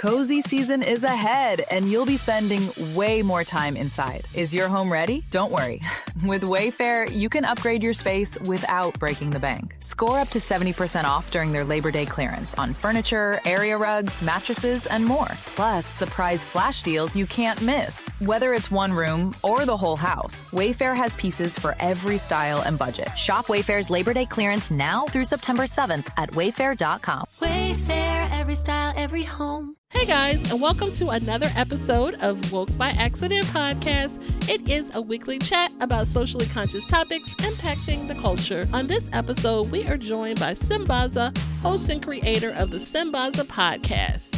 Cozy season is ahead, and you'll be spending way more time inside. Is your home ready? Don't worry. With Wayfair, you can upgrade your space without breaking the bank. Score up to 70% off during their Labor Day clearance on furniture, area rugs, mattresses, and more. Plus, surprise flash deals you can't miss. Whether it's one room or the whole house, Wayfair has pieces for every style and budget. Shop Wayfair's Labor Day clearance now through September 7th at wayfair.com. Wayfair, every style, every home. Hey guys, and welcome to another episode of Woke by Accident podcast. It is a weekly chat about socially conscious topics impacting the culture. On this episode, we are joined by Sambaza, host and creator of the Sambaza podcast.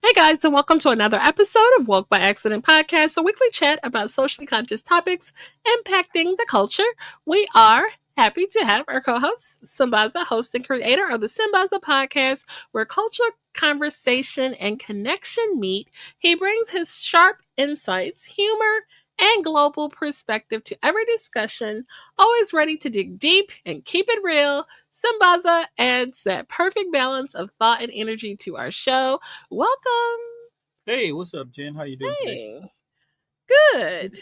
Hey guys, and welcome to another episode of Woke by Accident podcast, a weekly chat about socially conscious topics impacting the culture. We are happy to have our co-host, Sambaza, host and creator of the Sambaza podcast, where culture, conversation, and connection meet. He brings his sharp insights, humor, and global perspective to every discussion, always ready to dig deep and keep it real. Sambaza adds that perfect balance of thought and energy to our show. Welcome. Hey, what's up, Jen? How you doing today? Good.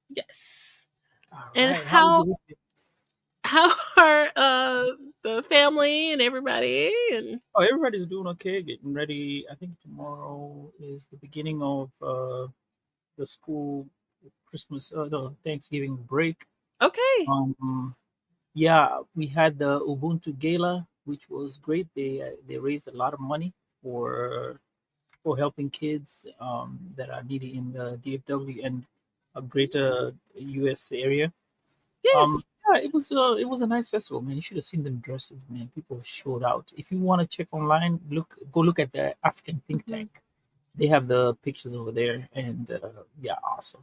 Yes. And right. how are the family and everybody? And everybody's doing okay, getting ready. I think tomorrow is the beginning of the school Christmas, the Thanksgiving break. Okay. Yeah, we had the Ubuntu Gala, which was great. They raised a lot of money for helping kids that are needy in the DFW and a greater US area. Yes. Yeah, it was a nice festival, man. You should have seen them dresses, man. People showed out. If you want to check online, go look at the African think tank. They have the pictures over there, and yeah, awesome.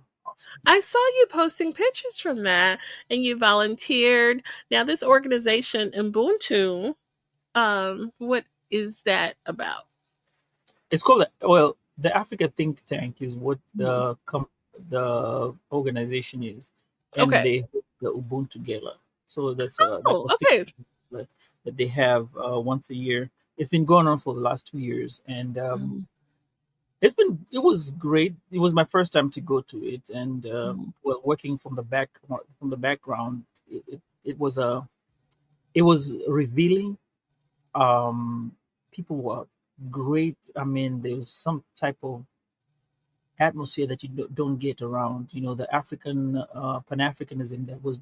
I saw you posting pictures from that, and you volunteered. Now, this organization, Ubuntu, what is that about? It's called the Africa Think Tank is what the organization is, and they have the Ubuntu Gala. So that's okay. That they have once a year. It's been going on for the last 2 years, and it was great. It was my first time to go to it, and working from the background, it was revealing. People were great. I mean, there was some type of atmosphere that you don't get around, the African Pan-Africanism that was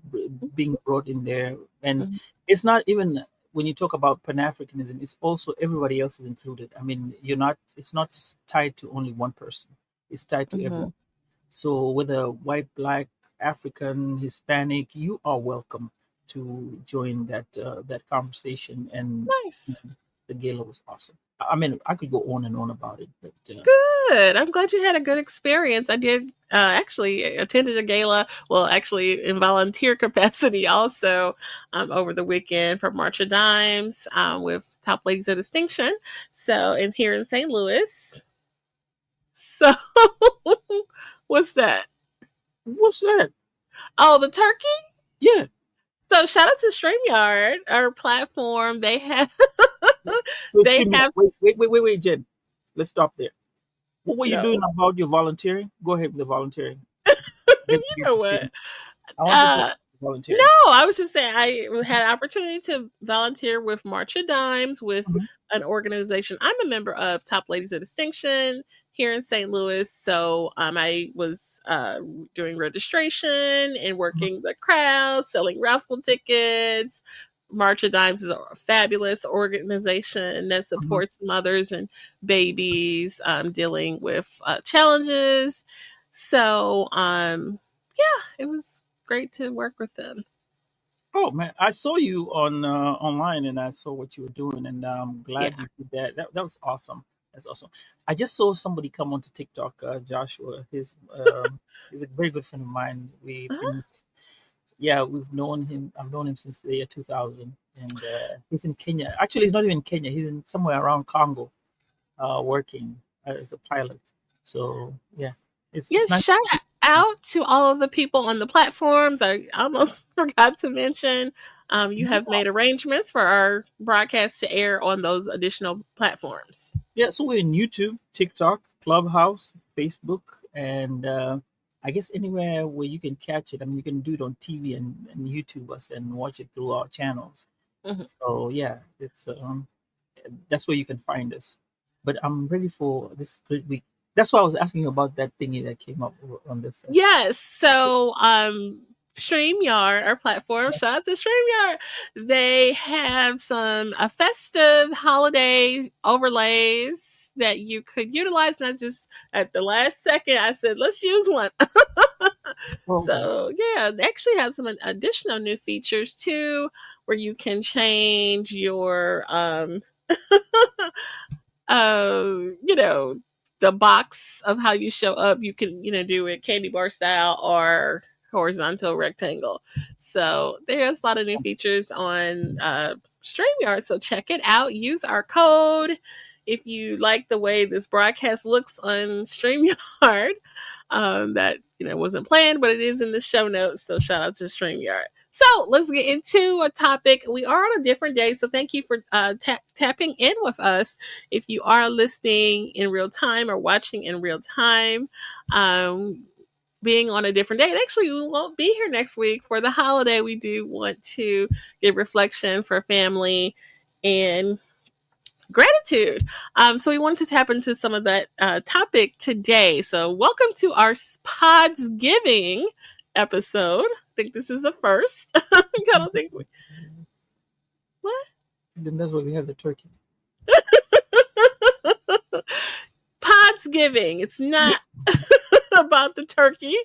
being brought in there. And it's not even, when you talk about Pan-Africanism, it's also everybody else is included. I mean, it's not tied to only one person. It's tied to everyone. So whether white, black, African, Hispanic, you are welcome to join that conversation. And nice. The gala was awesome. I mean, I could go on and on about it, but good. I'm glad you had a good experience. I did actually attended a gala. Well, actually in volunteer capacity also over the weekend for March of Dimes with Top Ladies of Distinction. So, and here in St. Louis. So, what's that? What's that? Oh, the turkey? Yeah. So shout out to StreamYard, our platform. They have Wait, Jen. Let's stop there. What were you doing about your volunteering? Go ahead with the volunteering. You know what? I want to volunteer. No, I was just saying I had an opportunity to volunteer with March of Dimes with an organization I'm a member of, Top Ladies of Distinction, here in St. Louis. So I was doing registration and working the crowd, selling raffle tickets. March of Dimes is a fabulous organization that supports mothers and babies dealing with challenges. So, it was great to work with them. Oh man, I saw you on online, and I saw what you were doing, and I'm glad you did that. That was awesome. That's awesome. I just saw somebody come onto TikTok, Joshua. He's a very good friend of mine. We've known him. I've known him since the year 2000, and he's in Kenya. Actually, he's not even in Kenya. He's in somewhere around Congo, working as a pilot. So yeah, it's nice. Shout out to all of the people on the platforms. I almost forgot to mention You have made arrangements for our broadcast to air on those additional platforms. Yeah, so we're in YouTube, TikTok, Clubhouse, Facebook, and I guess anywhere where you can catch it. I mean, you can do it on TV and YouTube us and watch it through our channels. Mhm. So yeah, it's that's where you can find us. But I'm ready for this great week. That's why I was asking you about that thingy that came up on this. Yes. So, StreamYard, our platform, shout out to StreamYard. They have some festive holiday overlays that you could utilize, not just at the last second. I said, let's use one. Well, So, yeah, they actually have some additional new features too, where you can change your, you know, the box of how you show up. You can, do it candy bar style or horizontal rectangle. So there's a lot of new features on StreamYard. So check it out. Use our code if you like the way this broadcast looks on StreamYard. That wasn't planned, but it is in the show notes. So shout out to StreamYard. So let's get into a topic. We are on a different day, so thank you for tapping in with us. If you are listening in real time or watching in real time, being on a different day, and actually we won't be here next week for the holiday. We do want to give reflection for family and gratitude. So we wanted to tap into some of that topic today. So welcome to our Podsgiving episode. I think this is a first. I don't think we... What? Then that's why we have the turkey. Podsgiving. It's not about the turkey.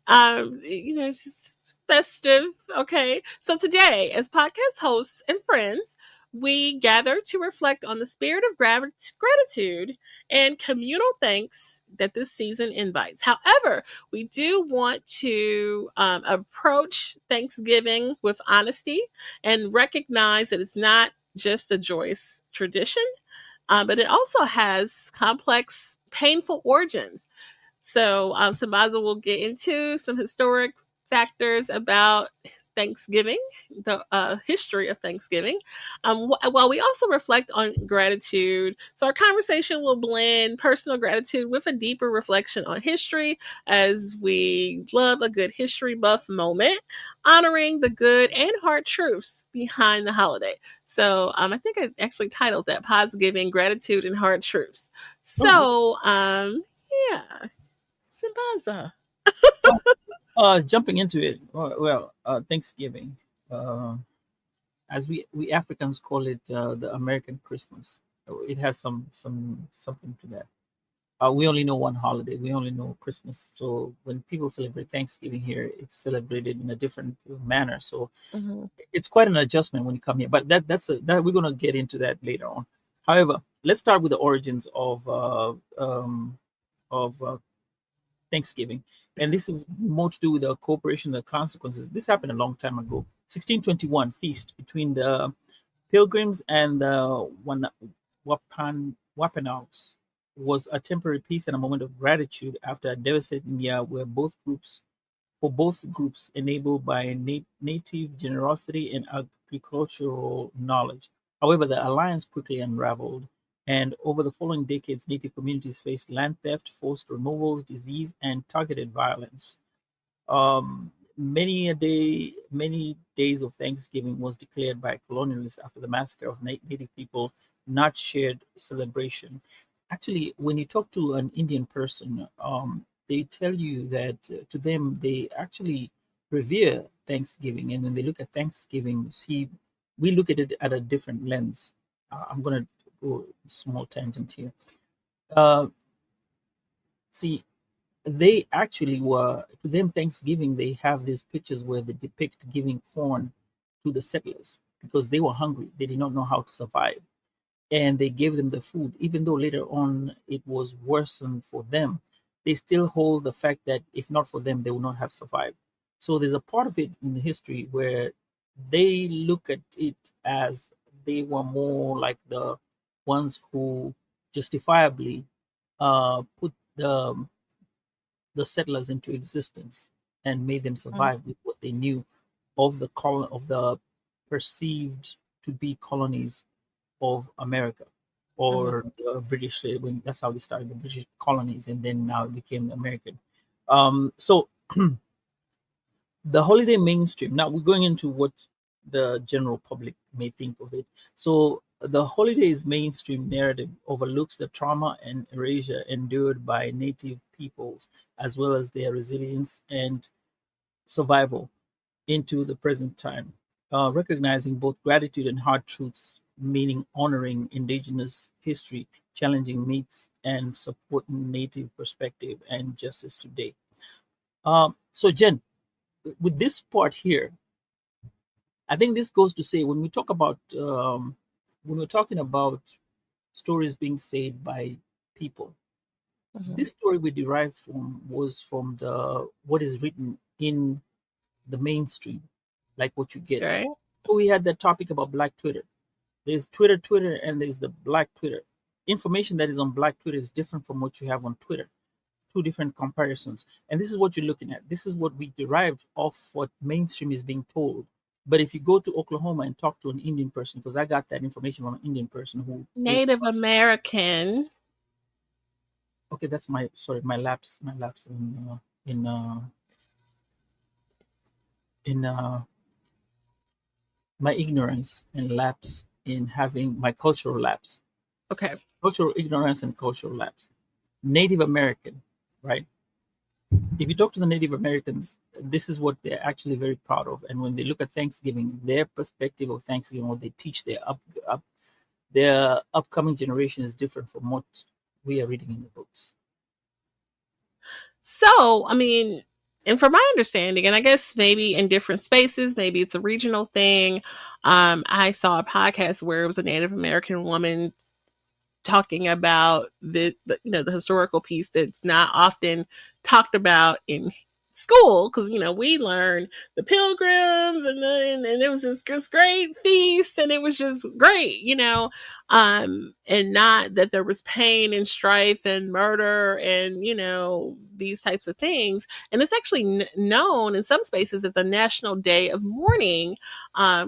It's just festive. Okay. So today, as podcast hosts and friends, we gather to reflect on the spirit of gratitude and communal thanks that this season invites. However, we do want to approach Thanksgiving with honesty and recognize that it's not just a joyous tradition, but it also has complex, painful origins. So Sambaza will get into some historic factors about Thanksgiving, the history of Thanksgiving, while we also reflect on gratitude. So our conversation will blend personal gratitude with a deeper reflection on history, as we love a good history buff moment, honoring the good and hard truths behind the holiday. So I think I actually titled that Podsgiving, Gratitude and Hard Truths. So yeah, Sambaza. Jumping into it, Thanksgiving, as we Africans call it, the American Christmas. It has something to that. We only know one holiday. We only know Christmas. So when people celebrate Thanksgiving here, it's celebrated in a different manner. So it's quite an adjustment when you come here. But that's we're gonna get into that later on. However, let's start with the origins of Thanksgiving. And this is more to do with the cooperation, the consequences. This happened a long time ago. 1621 feast between the Pilgrims and the Wampanoags was a temporary peace and a moment of gratitude after a devastating year where both groups enabled by native generosity and agricultural knowledge. However, the alliance quickly unraveled, and over the following decades, Native communities faced land theft, forced removals, disease, and targeted violence. Many days of Thanksgiving was declared by colonialists after the massacre of Native people, not shared celebration. Actually, when you talk to an Indian person, they tell you that to them they actually revere Thanksgiving, and when they look at Thanksgiving, see, we look at it at a different lens. I'm going to go small tangent here. See, they actually were, to them, Thanksgiving, they have these pictures where they depict giving corn to the settlers because they were hungry. They did not know how to survive. And they gave them the food, even though later on it was worsened for them. They still hold the fact that if not for them, they would not have survived. So there's a part of it in the history where they look at it as they were more like the ones who justifiably put the settlers into existence and made them survive with what they knew of the perceived to be colonies of America or British. When that's how they started, the British colonies, and then now it became American. So the holiday mainstream. Now we're going into what the general public may think of it. So the holidays mainstream narrative overlooks the trauma and erasure endured by native peoples, as well as their resilience and survival into the present time, recognizing both gratitude and hard truths, meaning honoring indigenous history, challenging myths, and supporting native perspective and justice today. So, Jen, with this part here, I think this goes to say when we talk about when we're talking about stories being said by people, this story we derived from was from the what is written in the mainstream, like what you get. Right. So we had that topic about Black Twitter. There's Twitter, and there's the Black Twitter. Information that is on Black Twitter is different from what you have on Twitter. Two different comparisons. And this is what you're looking at. This is what we derived off what mainstream is being told. But if you go to Oklahoma and talk to an Indian person, because I got that information from an Indian person who Native American. Okay, that's my my lapse in my ignorance and lapse in having my cultural lapse. Okay. Cultural ignorance and cultural lapse. Native American, right? If you talk to the Native Americans, this is what they're actually very proud of. And when they look at Thanksgiving, their perspective of Thanksgiving, what they teach their upcoming generation is different from what we are reading in the books. So, I mean, and from my understanding, and I guess maybe in different spaces, maybe it's a regional thing. I saw a podcast where it was a Native American woman talking about the historical piece that's not often talked about in school, because we learned the Pilgrims and it was this great feast and it was just great, and not that there was pain and strife and murder and these types of things. And it's actually known in some spaces as a national day of mourning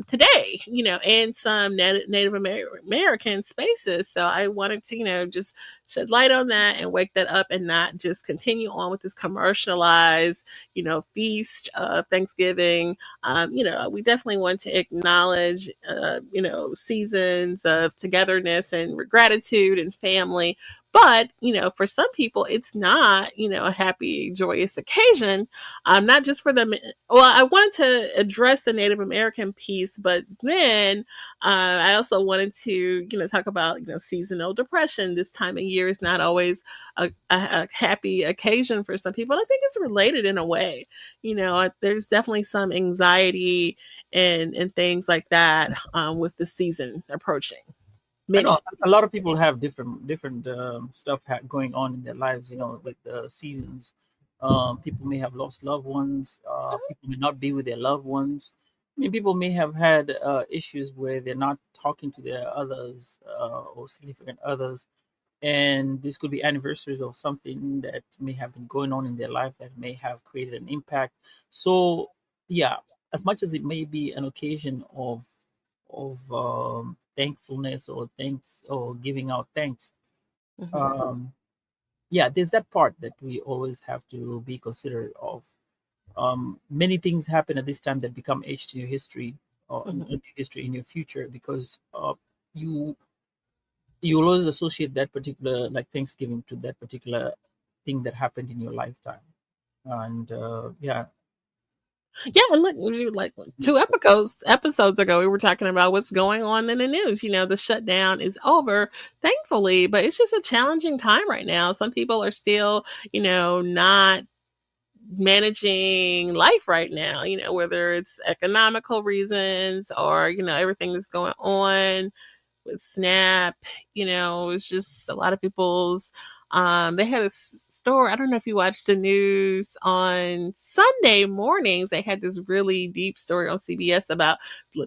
today, and some Native American spaces. So I wanted to just shed light on that and wake that up and not just continue on with this commercialized feast of Thanksgiving. We definitely want to acknowledge seasons of togetherness and gratitude and family. But, for some people, it's not, a happy, joyous occasion. Not just for them. Well, I wanted to address the Native American piece, but then I also wanted to, talk about, seasonal depression. This time of year is not always a happy occasion for some people. And I think it's related in a way. There's definitely some anxiety and things like that with the season approaching. I know a lot of people have different stuff going on in their lives, like the seasons. People may have lost loved ones. People may not be with their loved ones. I mean, people may have had issues where they're not talking to their others or significant others. And this could be anniversaries of something that may have been going on in their life that may have created an impact. So, yeah, as much as it may be an occasion of thankfulness or thanks or giving out thanks, there's that part that we always have to be considerate of. Many things happen at this time that become etched in your history or in history in your future, because you will always associate that particular, like Thanksgiving, to that particular thing that happened in your lifetime. And and look, like 2 episodes ago, we were talking about what's going on in the news. The shutdown is over, thankfully, but it's just a challenging time right now. Some people are still, not managing life right now, whether it's economical reasons or, everything that's going on with SNAP. It's just a lot of people's they had a story. I don't know if you watched the news on Sunday mornings. They had this really deep story on CBS about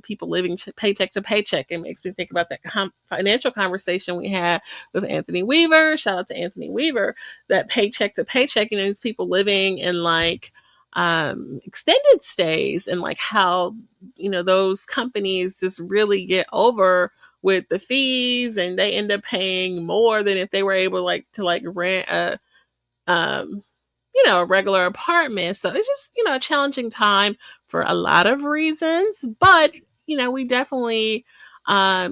people living paycheck to paycheck. It makes me think about that financial conversation we had with Anthony Weaver. Shout out to Anthony Weaver. That paycheck to paycheck, it's people living in like extended stays, and like how, those companies just really get over with the fees, and they end up paying more than if they were able to rent um, a regular apartment. So it's just, a challenging time for a lot of reasons. But, we definitely, I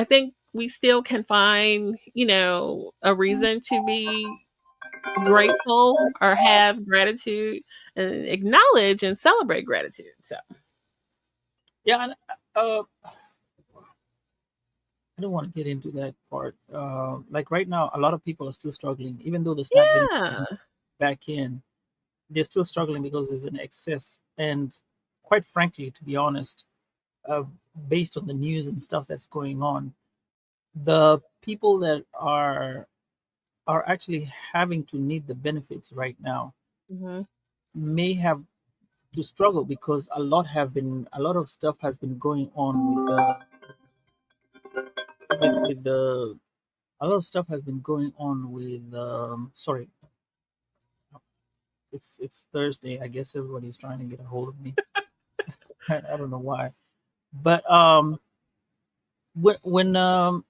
think we still can find, a reason to be grateful or have gratitude and acknowledge and celebrate gratitude. So, Yeah, and I don't want to get into that part. Like right now, a lot of people are still struggling, even though the SNAP yeah. benefit back in, they're still struggling because there's an excess. And quite frankly, to be honest, uh, based on the news and stuff that's going on, the people that are actually having to need the benefits right now Mm-hmm. may have to struggle because a lot of stuff has been going on with the a lot of stuff has been going on with sorry, it's Thursday. I guess everybody's trying to get a hold of me. I don't know why, but when when um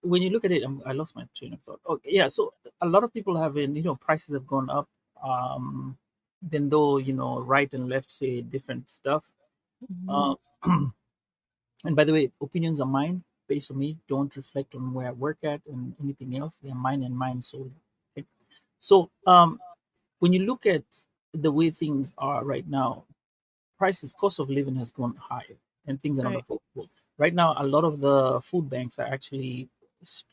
when you look at it, I lost my train of thought. Okay, yeah. So a lot of people have been, prices have gone up. Even though right and left say different stuff. Mm-hmm. Uh, and by the way, opinions are mine, based on me. Don't reflect on where I work at and anything else. They're mine and mine solely. Okay? So when you look at the way things are right now, prices, cost of living has gone higher, and things are not Right. affordable. Right now, a lot of the food banks are actually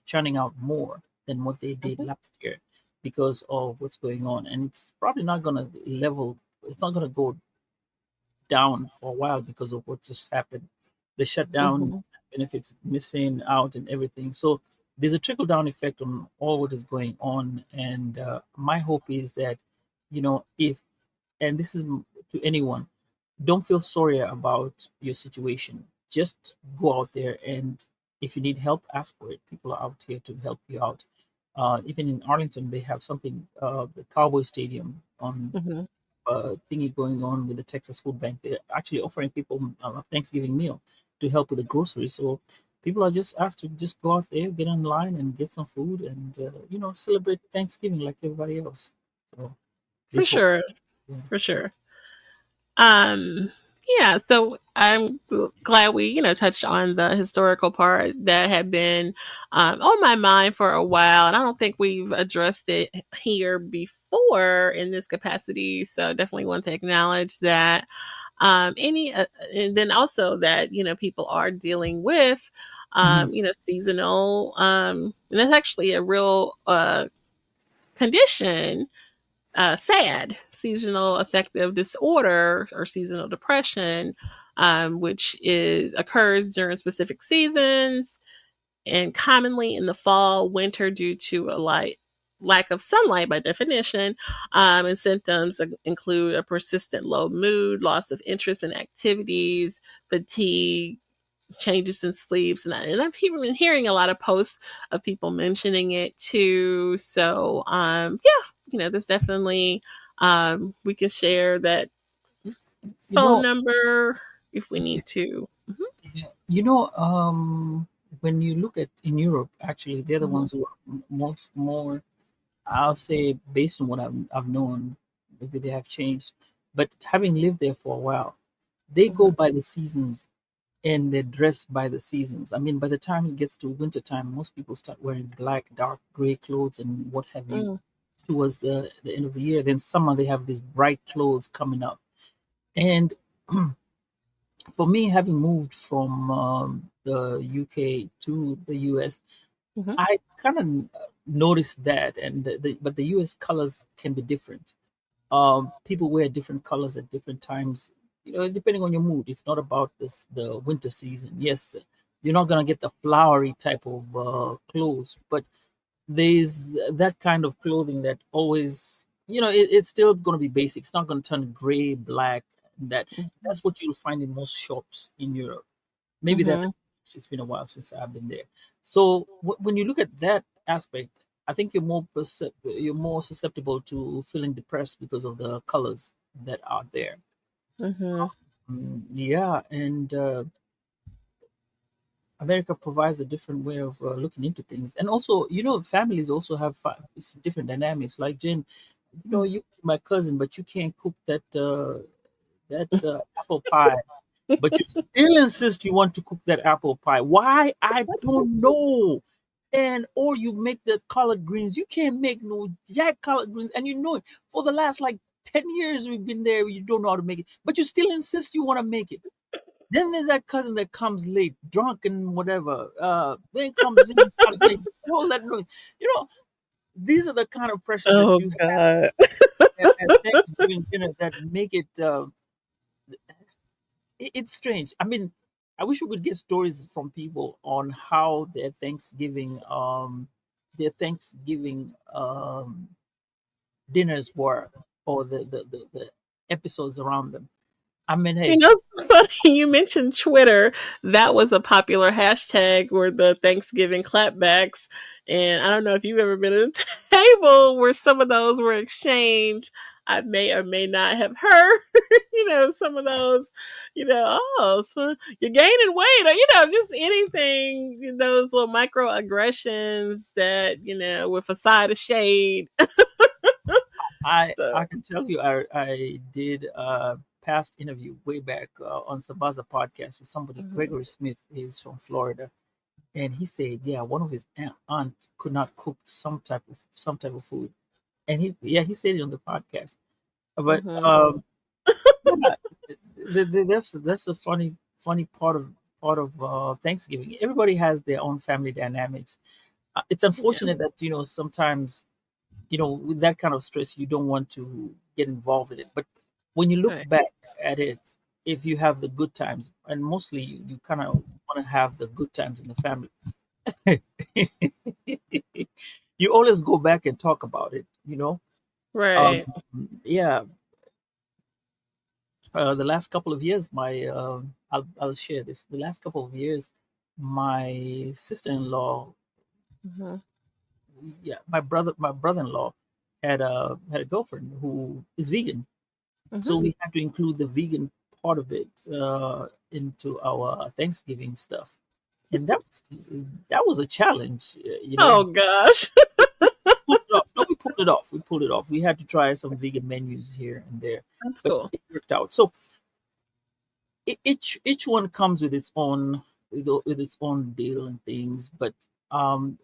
churning out more than what they did Mm-hmm. last year because of what's going on, and it's probably not going to level. It's not going to go down for a while because of what just happened. The shutdown, Mm-hmm. benefits missing out, and everything. So there's a trickle down effect on all what is going on, and my hope is that, if, and this is to anyone, don't feel sorry about your situation. Just go out there, and if you need help, ask for it. People are out here to help you out. Even in Arlington, they have something, the Cowboy Stadium on Mm-hmm. thingy going on with the Texas Food Bank. They're actually offering people a Thanksgiving meal to help with the groceries. So people are just asked to just go out there, get online, and get some food, and celebrate Thanksgiving like everybody else. So For just hope. sure. Yeah. For sure. Um, yeah, so I'm glad we, touched on the historical part that had been on my mind for a while, and I don't think we've addressed it here before in this capacity. So definitely want to acknowledge that. And then also that people are dealing with Mhm. seasonal, and that's actually a real condition, SAD, seasonal affective disorder or seasonal depression, which occurs during specific seasons and commonly in the fall, winter due to a lack of sunlight by definition. And symptoms include a persistent low mood, loss of interest in activities, fatigue, changes in sleeps, and I've been hearing a lot of posts of people mentioning it too. So yeah, there's definitely we can share that You phone know, number if we need to. Mhm. yeah, when you look at in Europe, actually, they're the Mhm. ones who are more. I'll say, based on what I've known, maybe they have changed. But having lived there for a while, they go Mhm. by the seasons and they dress by the seasons. I mean, by the time it gets to winter time, most people start wearing black, dark gray clothes and what have you Mm. towards the end of the year. Then summer, they have these bright clothes coming up. And for me, having moved from the UK to the US, Mhm. I kind of noticed that. And but the US colors can be different. People wear different colors at different times, depending on your mood. It's not about the winter season. Yes, you're not gonna get the flowery type of clothes, but there's that kind of clothing that always, it's still gonna be basic. It's not gonna turn gray, black. That's what you'll find in most shops in Europe. Maybe that Mhm. it's been a while since I've been there. So when you look at that aspect, I think you're more susceptible to feeling depressed because of the colors that are there. Mm-hmm. Yeah, and America provides a different way of looking into things, and also, families also have it's different dynamics. Like Jen, you my cousin, but you can't cook that apple pie, but you still insist you want to cook that apple pie. Why? I don't know. And or you make the collard greens. You can't make no jack collard greens, and it. For the last like 10 years we've been there. You don't know how to make it, but you still insist you want to make it. Then there's that cousin that comes late, drunk and whatever. Then comes in, trying to make all that noise. You know, these are the kind of pressures that Oh you God. have at Thanksgiving dinner that make it. It's strange. I mean, I wish we could get stories from people on how their Thanksgiving dinners were, or the episodes around them. I mean, You hey, know, it's funny you mentioned Twitter. That was a popular hashtag where the Thanksgiving clapbacks. And I don't know if you've ever been at a table where some of those were exchanged. I may or may not have heard, some of those, oh, so you're gaining weight, or, just anything, those little microaggressions that, with a side of shade. I So, can tell you, I did a past interview way back on Sambaza podcast with somebody. mhm. Gregory Smith is from Florida, and he said, yeah, one of his aunt could not cook some type of food, and he said it on the podcast. But Mhm. yeah, that's a funny part of Thanksgiving. Everybody has their own family dynamics. It's Yeah. unfortunate that sometimes with that kind of stress, you don't want to get involved in it. But when you look Right. back at it, if you have the good times, and mostly you kind of want to have the good times in the family, you always go back and talk about it. Um, Right. yeah, the last couple of years, I'll share this. The last couple of years, my sister-in-law, Mhm. yeah, my brother-in-law had a girlfriend who is vegan. So Mhm. we had to include the vegan part of it into our Thanksgiving stuff, and that was a challenge. Oh gosh. Pulled it off. No, we pulled it off. We pulled it off. We had to try some vegan menus here and there, That's but cool. it worked out. So each one comes with its own deal and things. But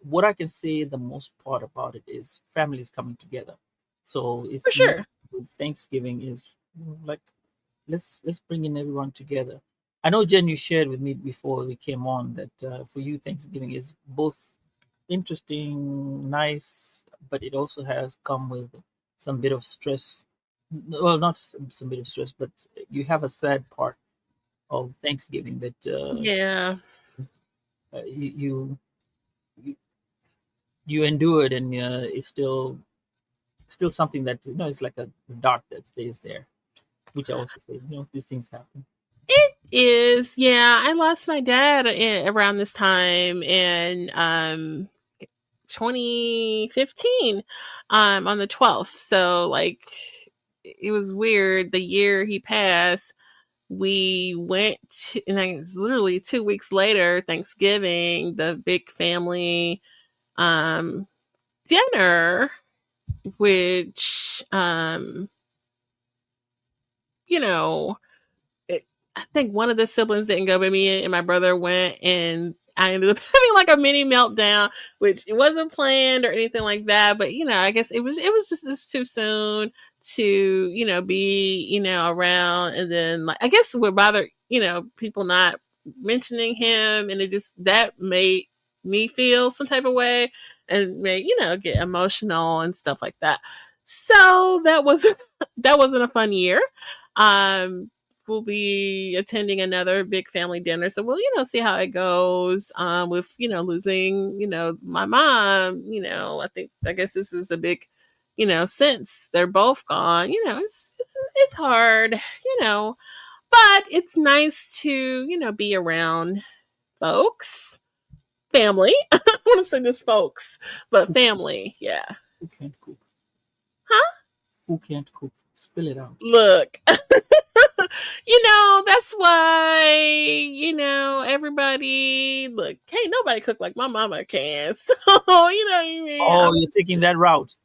what I can say the most part about it is families coming together. So For it's more sure. Thanksgiving is like let's bring in everyone together. I know, Jen, you shared with me before we came on that for you Thanksgiving is both interesting, nice, but it also has come with some bit of stress. Well, not some bit of stress, but you have a sad part of Thanksgiving that Yeah. you you endured, and it's still something that it's like a dark that stays there. Which I also say, these things happen. It is. Yeah, I lost my dad around this time in 2015 on the 12th. So like it was weird the year he passed. We went and it was literally 2 weeks later, Thanksgiving, the big family um dinner, which you know it, I think one of the siblings didn't go, but me and my brother went, and I ended up having like a mini meltdown, which it wasn't planned or anything like that. But I guess it was just too soon to be around, and then like I guess would bother people not mentioning him, and it just that made me feel some type of way and made get emotional and stuff like that. So that was that wasn't a fun year. We'll be attending another big family dinner. So we'll, see how it goes. With, losing, my mom, I guess this is a big, since they're both gone, it's hard, but it's nice to, be around folks, family. I want to say this folks, but Who, family. Yeah. who can't cook? Huh? Who can't cook? Spill it out. Look, that's why, everybody, look, can't nobody cook like my mama can. So, you know what I mean? Oh, you're taking that route.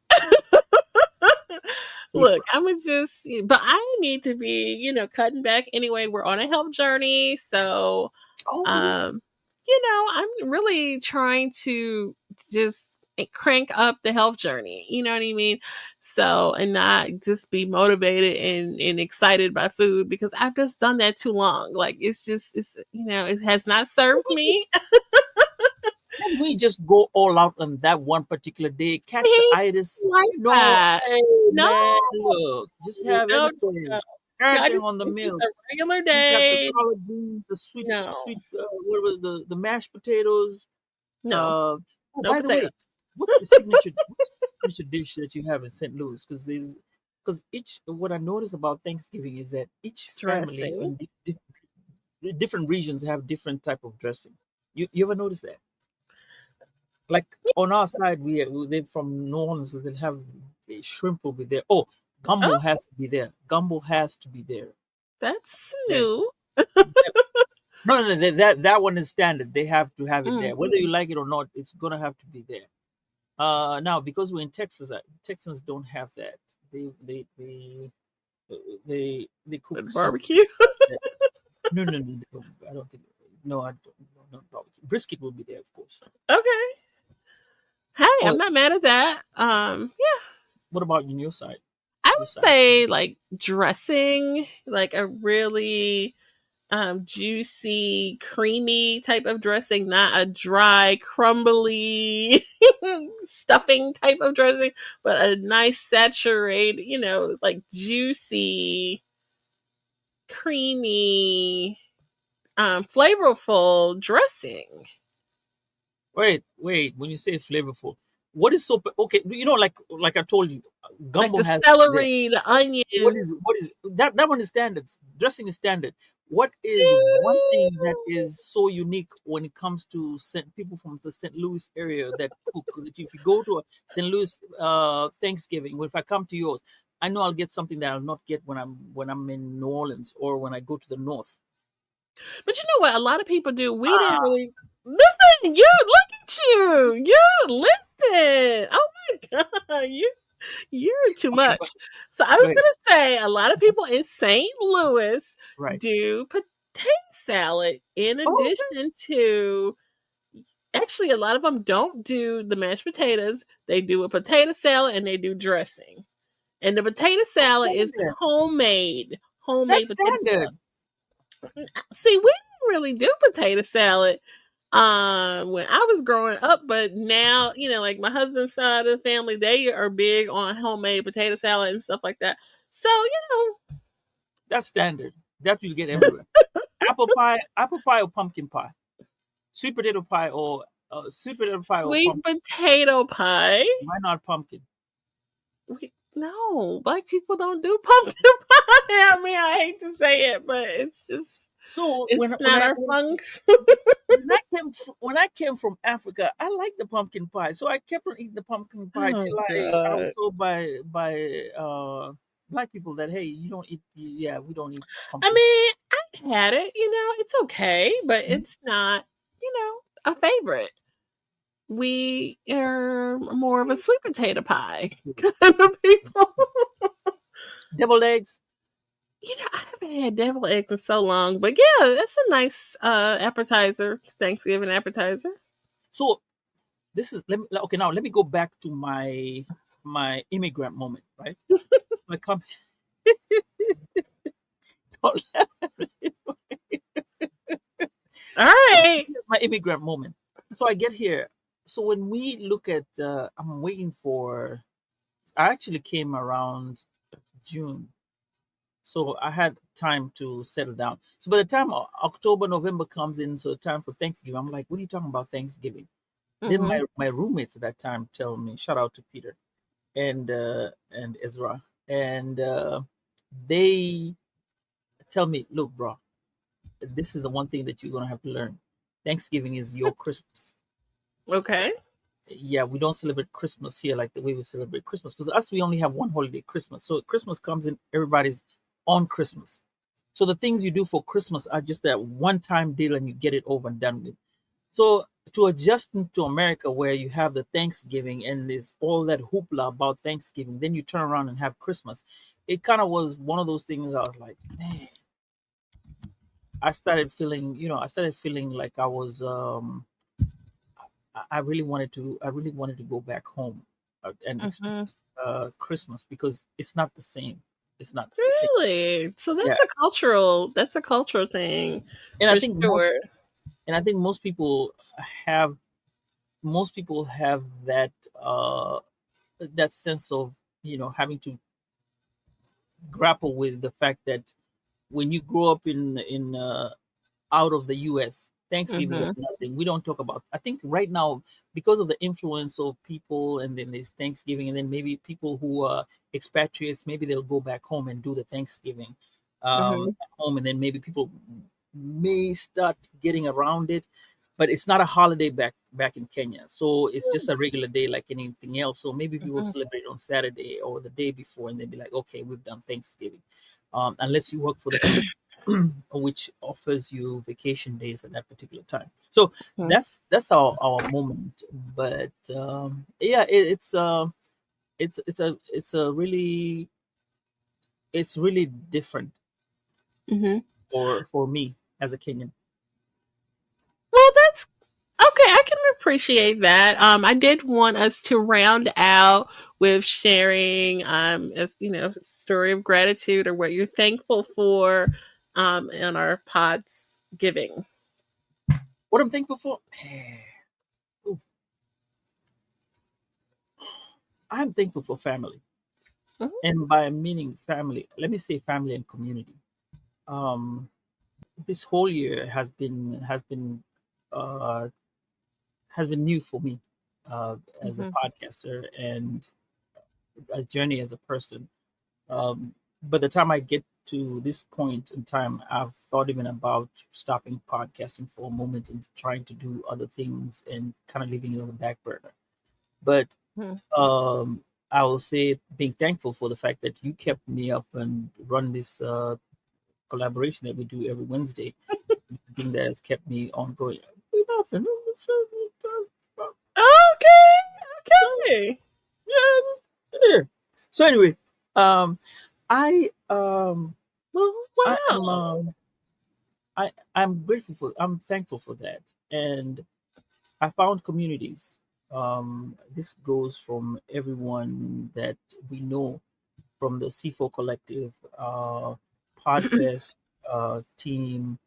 Look, but I need to be, cutting back anyway. We're on a health journey. So, Oh, I'm really trying to just crank up the health journey. You know what I mean? So, and not just be motivated and excited by food, because I've just done that too long. Like, it has not served me. can we just go all out on that one particular day? Catch the itis? Like No, that. hey, No. man, look, just have No, everything. no. Everything on the This meal. is a regular You got the day. collard greens, the sweet, No. what was the mashed potatoes? No. Oh, No by the way, potatoes. what's the signature dish that you have in St. Louis? Because what I notice about Thanksgiving is that each family Dressing. in different regions have different type of dressing. You ever notice that? Like on our side, they from New Orleans, they'll have shrimp will be there. Oh, gumbo Oh, has to be there. Gumbo has to be there. that's Yeah. new. No, that one is standard. They have to have it there, whether you Mhm. like it or not. It's gonna have to be there. Now because we're in Texas, Texans don't have that. They cook With something. barbecue. No, I don't think. No, I don't. No, barbecue. Brisket will be there, of course. Okay. Hey, Oh, I'm not mad at that. Yeah, what about on your side? I Your would side? say like dressing, like a really juicy, creamy type of dressing, not a dry, crumbly stuffing type of dressing, but a nice saturated, like juicy, creamy, flavorful dressing. Wait. When you say flavorful, what is so okay? Like I told you, Like gumbo the has there. celery, the onion. What is that? That one is standard. Dressing is standard. What is one thing that is so unique when it comes to people from the St. Louis area that cook? That if you go to a St. Louis Thanksgiving, if I come to yours, I know I'll get something that I'll not get when I'm in New Orleans or when I go to the north. But you know what? A lot of people do. We didn't Ah, really listen. You look at you. You listen. Oh my god, you're too okay, much. So I go was ahead. gonna say a lot of people in St. Louis Right. do potato salad in Oh, addition to. Actually, a lot of them don't do the mashed potatoes. They do a potato salad and they do dressing. And the potato that's salad is standard. homemade That's potato salad. standard. See, we didn't really do potato salad when I was growing up, but now, like my husband's side of the family, they are big on homemade potato salad and stuff like that. So, That's standard. That you get everywhere. Apple pie or pumpkin pie, sweet potato pie or sweet pumpkin. potato pie. Why not pumpkin? No, black people don't do pumpkin pie. I mean, I hate to say it, but So it's not our function. when I came from Africa, I liked the pumpkin pie. So I kept on eating the pumpkin pie Oh till I was god. told by black people that hey, you don't eat we don't eat I pumpkin. mean, I've had it, it's okay, but Mhm. it's not, a favorite. We are more of a See, sweet potato pie kind of people. deviled eggs. I haven't had devil eggs in so long, but yeah, that's a nice appetizer, Thanksgiving appetizer. So this is okay. Now let me go back to my immigrant moment, right? I come All right. my immigrant moment. So I get here. So when we look at, I'm waiting for. I actually came around June, so I had time to settle down. So by the time October, November comes in, so time for Thanksgiving, I'm like, "What are you talking about Thanksgiving?" Then Mm-hmm. my roommates at that time tell me, shout out to Peter and Ezra, and they tell me, "Look, bro, this is the one thing that you're gonna have to learn. Thanksgiving is your Christmas." Okay. yeah, we don't celebrate Christmas here like the way we celebrate Christmas, because us, we only have one holiday, Christmas. So Christmas comes in everybody's on Christmas. So the things you do for Christmas are just that one time deal and you get it over and done with. So to adjust into America where you have the Thanksgiving and there's all that hoopla about Thanksgiving, then you turn around and have Christmas. It kind of was one of those things I was like, man, I started feeling like I was I really wanted to go back home and Mhm. experience Christmas, because it's not the same. It's not the same. Really? So Yeah, that's a cultural thing and for sure. I think have most people have that that sense of, having to grapple with the fact that when you grow up in out of the US, Thanksgiving Mhm. is nothing. We don't talk about. I think right now, because of the influence of people, and then there's Thanksgiving, and then maybe people who are expatriates, maybe they'll go back home and do the Thanksgiving Mhm. at home, and then maybe people may start getting around it. But it's not a holiday back in Kenya, so it's just a regular day like anything else. So maybe people Mhm. celebrate on Saturday or the day before, and then be like, okay, we've done Thanksgiving, unless you work for the which offers you vacation days at that particular time. So Mhm. that's our moment. But yeah, it's really different Mhm. for me as a Kenyan. Well, that's okay. I can appreciate that. I did want us to round out with sharing, as you know, a story of gratitude or what you're thankful for, in our pods giving. What I'm thankful for, ooh, I'm thankful for family, Mhm. and by meaning family, let me say family and community. Um, this whole year uh, has been new for me as a Mhm. podcaster and a journey as a person. By the time I get to this point in time, I've thought even about stopping podcasting for a moment and trying to do other things and kind of leaving it on the back burner. But Mhm. I will say being thankful for the fact that you kept me up and run this collaboration that we do every Wednesday. The thing that has kept me ongoing. Nothing. Okay. Okay. Yeah. So anyway, um, I Well, I am wow. I'm grateful for I'm thankful for that, and I found communities. This goes from everyone that we know, from the C4 Collective, Podfest team,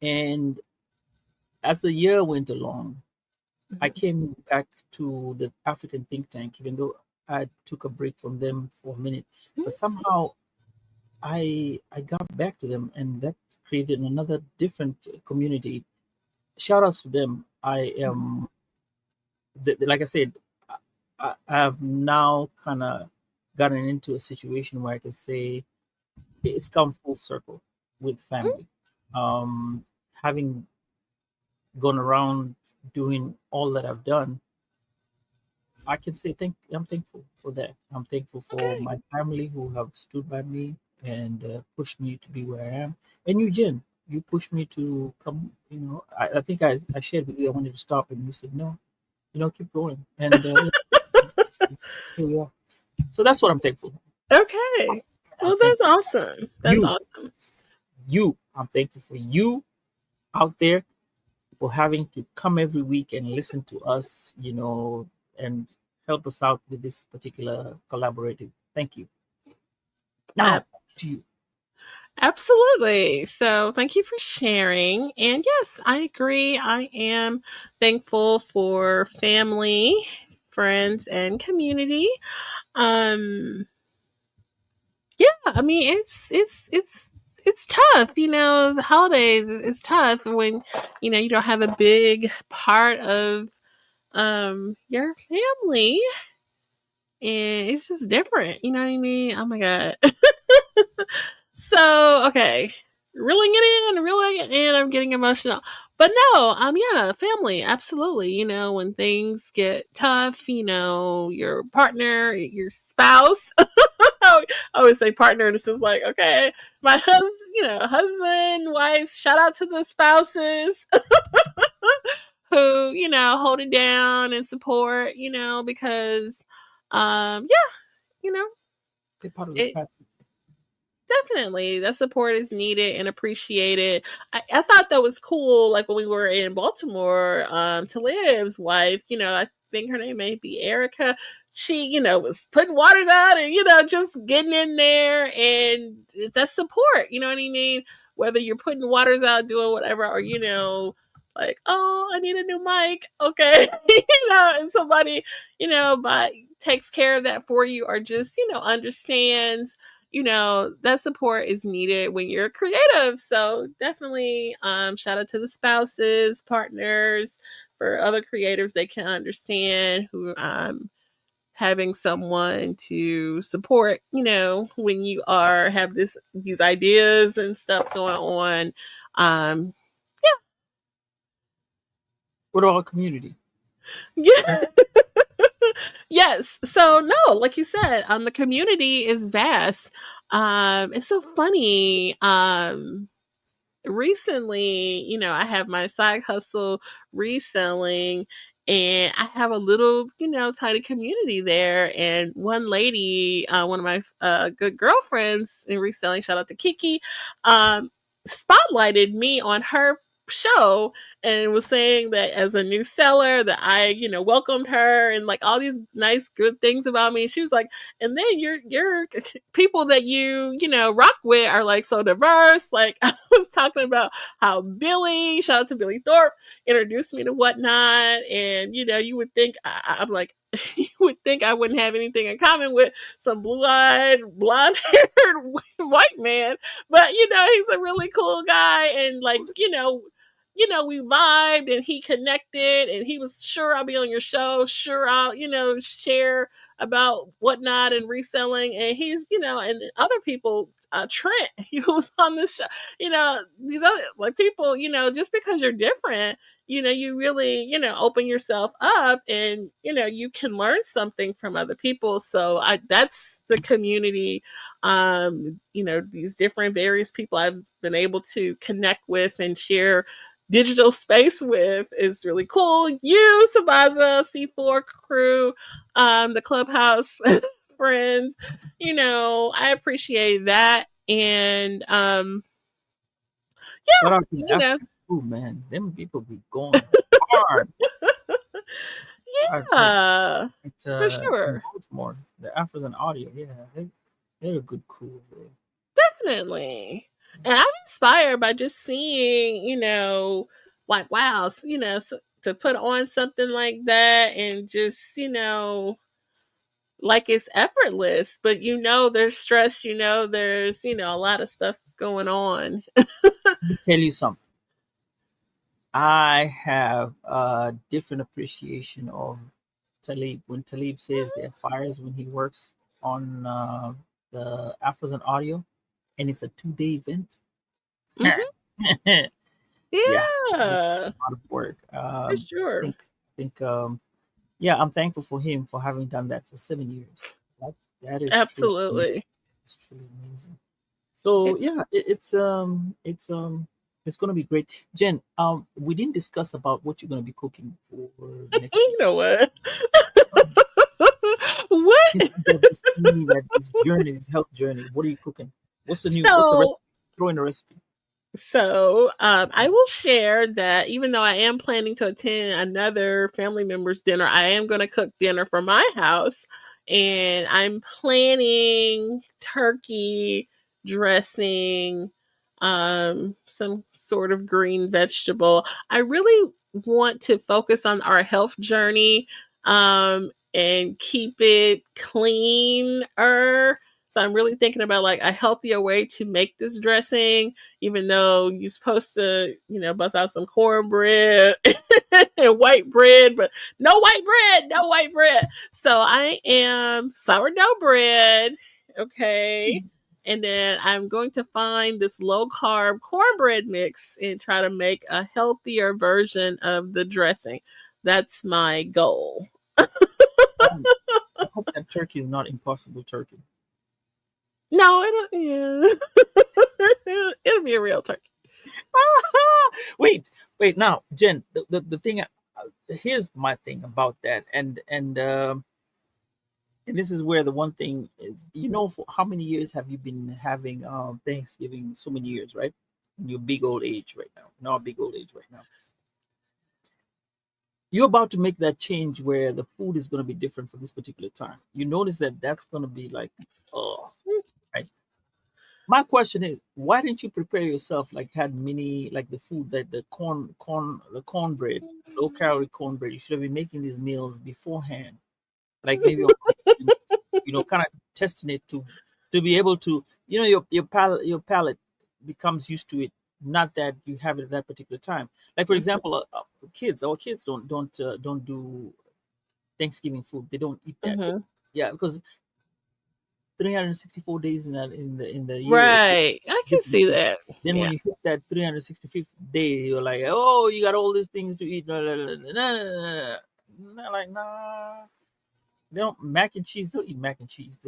and as the year went along, I came back to the African think tank, even though I took a break from them for a minute. But somehow I got back to them, and that created another different community. Shout outs to them. I am, like I said, I've now kind of gotten into a situation where I can say it's come full circle with family. Having gone around doing all that I've done, I can say I'm thankful for that. I'm thankful for Okay. my family who have stood by me and pushed me to be where I am. And you, Jen, you pushed me to come. I think I shared with you I wanted to stop, and you said no. Keep going. And here we are. So that's what I'm thankful for. Okay. I'm Well, that's thankful for awesome. That's you. awesome. You. I'm thankful for you out there for having to come every week and listen to us, and help us out with this particular collaborative. Thank you. Now Ab- to you. Absolutely. So, thank you for sharing. And yes, I agree. I am thankful for family, friends, and community. Um, yeah, I mean, it's tough. The holidays is tough when you don't have a big part of your family, and it's just different. You know what I mean? Oh my god. So, okay. Reeling it in, I'm getting emotional. But no, yeah, family, absolutely. You know, when things get tough, you know, your partner, your spouse. I always say partner. This is like, okay, my husband, you know, husband, wife. Shout out to the spouses who, you know, hold it down and support. You know, because, yeah, you know, They're part of the it family. definitely that support is needed and appreciated. I thought that was cool. Like when we were in Baltimore, Tlyzz's wife, you know, I think her name may be Erica. She, you know, was putting waters out and, you know, just getting in there, and that's support. You know what I mean? Whether you're putting waters out, doing whatever, or, you know, like, oh, I need a new mic. Okay. You know, and somebody, you know, takes care of that for you, or just, you know, understands, you know, that support is needed when you're creative. So definitely shout out to the spouses, partners, for other creatives they can understand who having someone to support, you know, when you are have these ideas and stuff going on. Um What about community? yeah. Yes. So no, like you said, the community is vast. It's so funny. Recently, you know, I have my side hustle reselling, and I have a little, you know, tiny community there. And one lady, one of my good girlfriends in reselling, shout out to Kiki, um, spotlighted me on her show and was saying that as a new seller that I, you know, welcomed her and like all these nice good things about me. She was like, and then your people that you know, rock with are like so diverse. Like I was talking about how Billy, shout out to Billy Thorpe, introduced me to Whatnot. And, you know, you would think, I'm like, you would think I wouldn't have anything in common with some blue-eyed, blonde-haired white man. But, you know, he's a really cool guy. And like, you know, we vibed and he connected and he was sure I'll be on your show. Sure, I'll, you know, share about Whatnot and reselling. And he's, you know, and other people, Trent, he was on the show, you know, these other like people, you know, just because you're different, you know, you really, you know, open yourself up and, you know, you can learn something from other people. So that's the community, you know, these different various people I've been able to connect with and share digital space with is really cool. You, Sambaza, C4 crew, the Clubhouse friends, you know, I appreciate that. And Shout yeah, out to the you know, African crew, man. Them people be going hard. yeah, It's for in sure. Baltimore, the African audio. Yeah, they're a good crew over there. Definitely. And I'm inspired by just seeing, you know, like, wow, you know, to put on something like that and just, you know, like it's effortless, but you know, there's stress, you know, there's, you know, a lot of stuff going on. Let me tell you something. I have a different appreciation of Talib. When Talib says there are fires when he works on the Afrozen audio, and it's a 2-day event. Hmm. Yeah, it's Yeah, a lot of work. for sure. Yeah, I'm thankful for him for having done that for 7 years. That is truly amazing. Absolutely. It's truly amazing. So It, yeah, it's gonna be great. Jen, we didn't discuss about what you're gonna be cooking for next week. you know what? Since What? you have this journey, this journey, this health journey, what are you cooking? What's the recipe? So, Throw in the recipe. I will share that even though I am planning to attend another family member's dinner, I am going to cook dinner for my house. And I'm planning turkey dressing, some sort of green vegetable. I really want to focus on our health journey, and keep it cleaner. So I'm really thinking about like a healthier way to make this dressing, even though you're supposed to, you know, bust out some cornbread and white bread, but no white bread, no white bread. So I am sourdough bread, okay, And then I'm going to find this low carb cornbread mix and try to make a healthier version of the dressing. That's my goal. I hope that turkey is not Impossible Turkey. No, it'll be a real turkey. Wait. Now, Jen, the thing. Here's my thing about that, and this is where the one thing is. For how many years have you been having Thanksgiving? So many years, right? In your big old age right now. Not big old age right now. You're about to make that change where the food is going to be different for this particular time. You notice that that's going to be like, oh, right. My question is, why didn't you prepare yourself like had mini like the food that the cornbread, low calorie cornbread? You should have been making these meals beforehand, like maybe kind of testing it to be able to your palate becomes used to it. Not that you have it at that particular time. Like for example, our kids don't do Thanksgiving food. They don't eat that. Mm-hmm. Yeah, because 364 days in the year. Right. I can see that. Then when you hit that 365th day, you're like, oh, you got all these things to eat. No. Like, nah. They don't mac and cheese. They'll eat mac and cheese.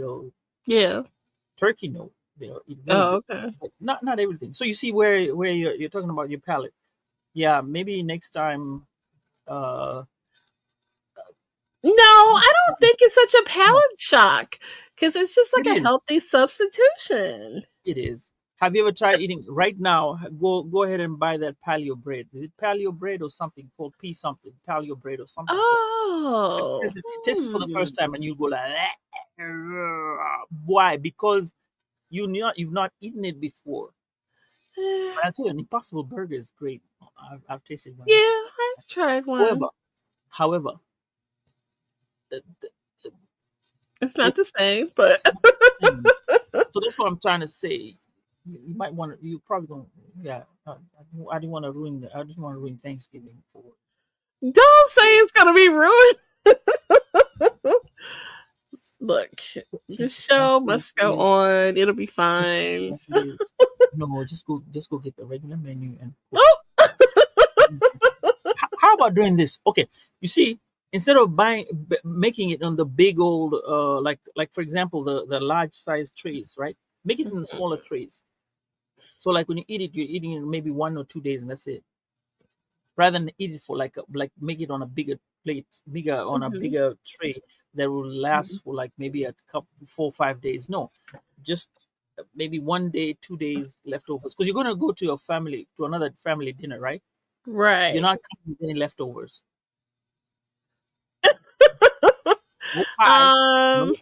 Turkey, no. They'll eat. Okay. Not everything. So you see where you're talking about your palate. Yeah, maybe next time. No, I don't think it's such a palate shock because it's just like a healthy substitution. It is. Have you ever tried eating right now? Go ahead and buy that paleo bread. Is it paleo bread or something called something? Paleo bread or something. Oh, test it for the first time, and you go like, why? Because you've not eaten it before. I'll tell you, an Impossible Burger is great. I've tasted one. Yeah, I've tried one. However, it's not the same, but so that's what I'm trying to say. You might want to. You probably don't. Yeah, I didn't want to ruin. I just want to ruin Thanksgiving for. Don't say it's gonna be ruined. Look, the show must go on. It'll be fine. No, just go get the regular menu and. Oh! How about doing this? Okay, you see, instead of making it on the big old like for example the large size trays, right? Make it in the smaller trays. So like when you eat it, you're eating it maybe 1 or 2 days and that's it. Rather than eat it for like make it on a bigger plate, on a bigger tray that will last for like maybe a couple 4 or 5 days. No, just maybe 1 day, 2 days leftovers. Because you're gonna go to another family dinner, right? Right. You're not cooking any leftovers. No.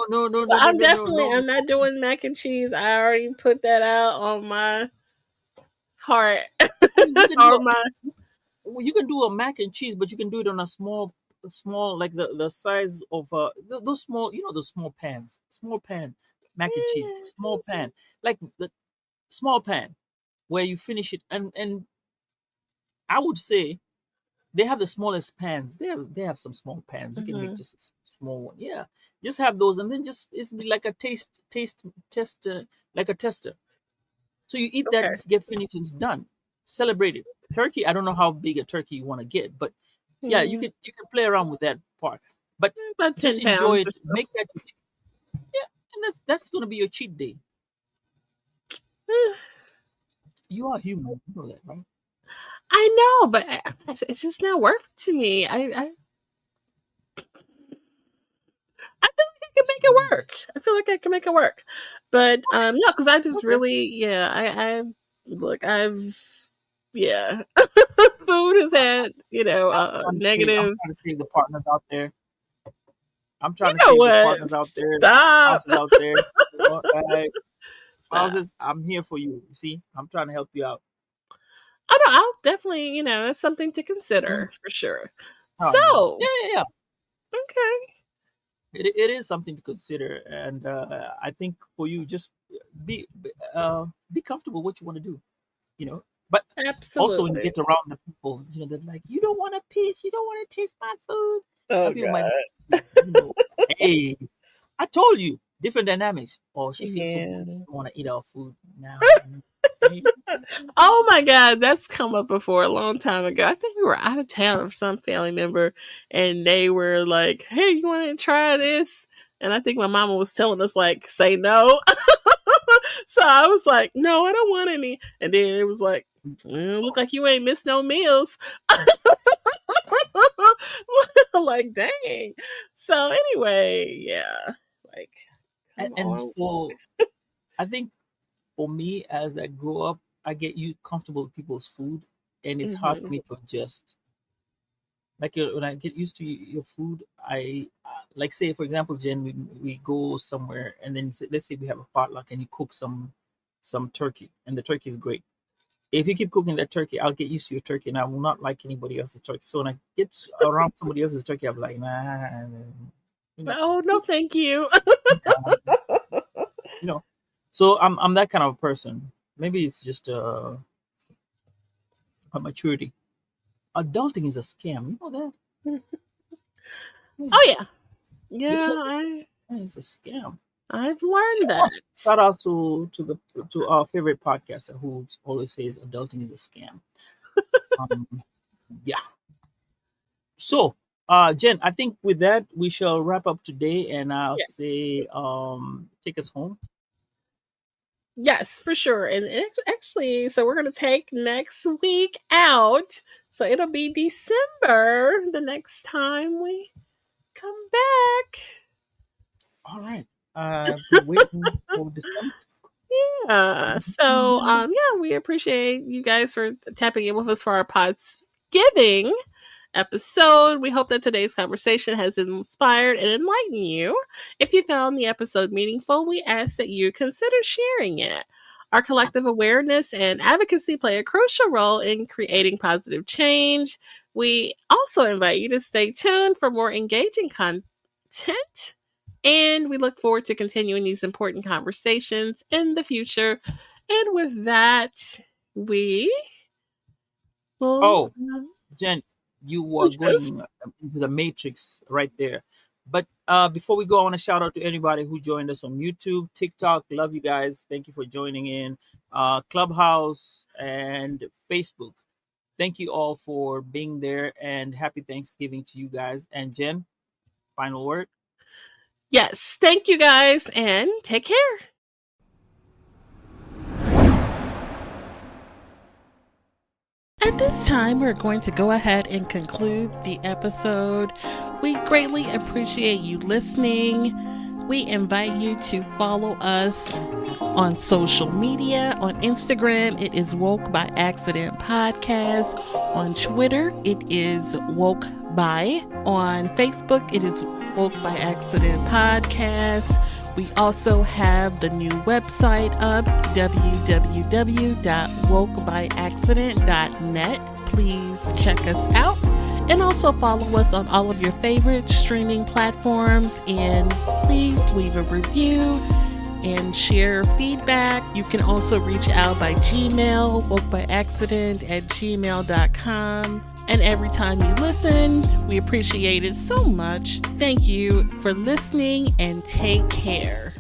I'm not doing mac and cheese. I already put that out on my heart. You can do a mac and cheese, but you can do it on a small like the size of those small, those small pan mac and cheese, small pan, like the small pan where you finish it, and I would say they have the smallest pans. They have some small pans. You can make just a small one. Yeah, just have those, and then it's like a taste tester, like a tester. So you eat that, get finished, and it's done. Celebrate it. Turkey. I don't know how big a turkey you want to get, but yeah, you can play around with that part. But about just enjoy it. Make that. Yeah, and that's going to be your cheat day. You are human. You know that, right? I know, but it's just not working to me. I feel like I can make it work. But no, because I just really, food has had, negative. I'm trying to save the partners out there. I'm trying to save the partners out there. Stop. Out there. Spouses, I'm here for you. You see, I'm trying to help you out. Oh no, I'll definitely, it's something to consider for sure. Oh, yeah. Okay. It is something to consider, and I think for you, just be comfortable what you want to do, But absolutely. Also, when you get around the people, they're like, you don't want a piece, you don't want to taste my food. Oh, some people might, hey, I told you, different dynamics. Oh, she feels so Yeah. good. I want to eat our food now. Oh my God, that's come up before a long time ago. I think we were out of town with some family member, and they were like, "Hey, you want to try this?" And I think my mama was telling us like, "Say no." So I was like, "No, I don't want any." And then it was like, "Look like you ain't missed no meals." Like, dang. So anyway, yeah, like, come And on. I think for me, as I grow up, I get you comfortable with people's food, and it's hard for Mhm. me to adjust. Like when I get used to your food, I like say for example, Jen, we go somewhere, and then let's say we have a potluck, and you cook some turkey, and the turkey is great. If you keep cooking that turkey, I'll get used to your turkey, and I will not like anybody else's turkey. So when I get around somebody else's turkey, I'm like, nah, you know, Oh no, thank you. you know. So I'm that kind of person. Maybe it's just a maturity. Adulting is a scam. You know that? Oh yeah, Literally, yeah. it's a scam. I've learned that. Shout out to our favorite podcaster who always says adulting is a scam. Um, yeah. So, Jen, I think with that we shall wrap up today, and I'll Yes, say, take us home. yes, for sure. And actually, so we're gonna take next week out. So it'll be December the next time we come back. All right. Be waiting for December. Yeah. So yeah, we appreciate you guys for tapping in with us for our Podsgiving episode. We hope that today's conversation has inspired and enlightened you. If you found the episode meaningful, we ask that you consider sharing it. Our collective awareness and advocacy play a crucial role in creating positive change. We also invite you to stay tuned for more engaging content. And we look forward to continuing these important conversations in the future. And with that, we will. Oh, Jen, you were Yes. going into the matrix right there. But before we go, I want to shout out to anybody who joined us on YouTube, TikTok. Love you guys. Thank you for joining in. Clubhouse and Facebook. Thank you all for being there, and happy Thanksgiving to you guys. And Jen, final word. Yes. Thank you guys and take care. At this time, we're going to go ahead and conclude the episode. We greatly appreciate you listening. We invite you to follow us on social media. On Instagram, it is Woke by Accident Podcast. On Twitter, it is Woke by. On Facebook, it is Woke by Accident Podcast. We also have the new website up, www.wokebyaccident.net. Please check us out. And also follow us on all of your favorite streaming platforms. And please leave a review and share feedback. You can also reach out by Gmail, wokebyaccident@gmail.com. And every time you listen, we appreciate it so much. Thank you for listening and take care.